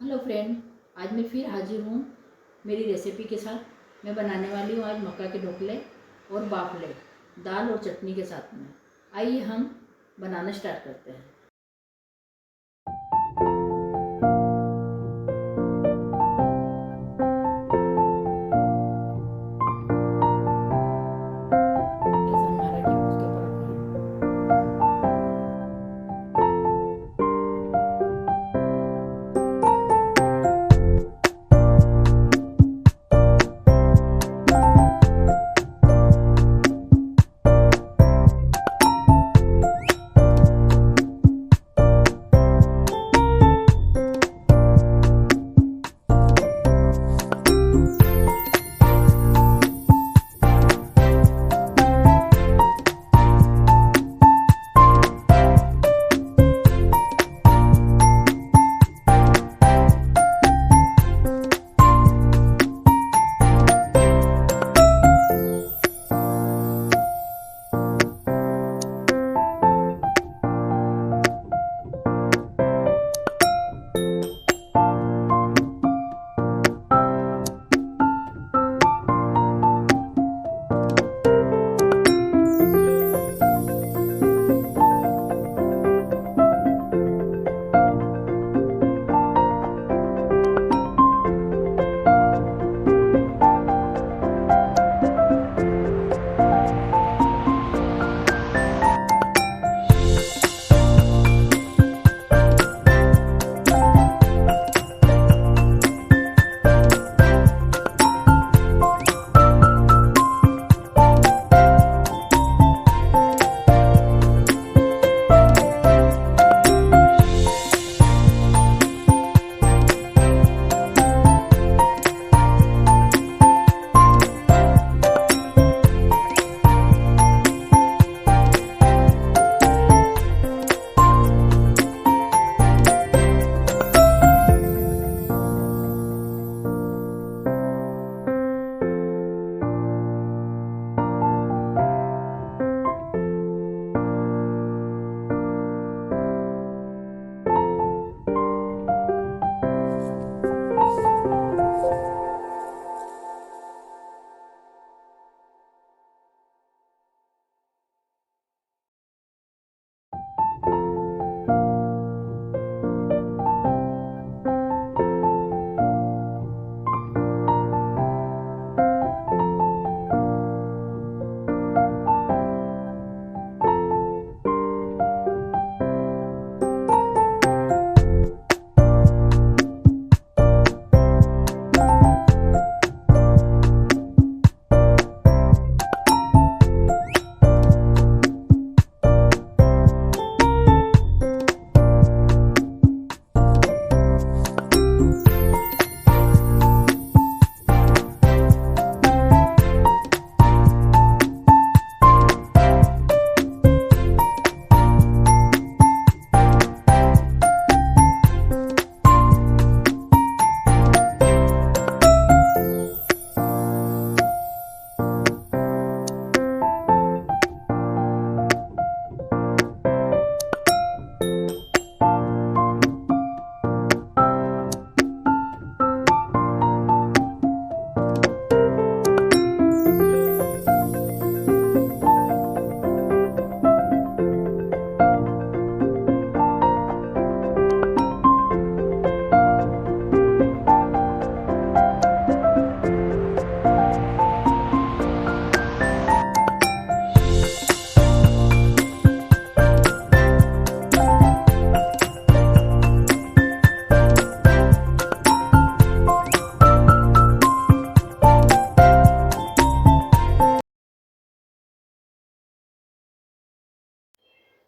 Hello friend, आज मैं फिर हाजिर हूँ मेरी रेसिपी के साथ। मैं बनाने वाली हूँ आज मक्का के ढोकले और बाफले दाल और चटनी के साथ में। आइए हम बनाना स्टार्ट करते हैं। बेसन हमारा कि उसके ऊपर रखिए।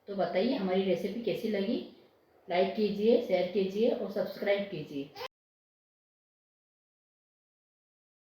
तो बताइए हमारी रेसिपी कैसी लगी। लाइक कीजिए, शेयर कीजिए और सब्सक्राइब कीजिए।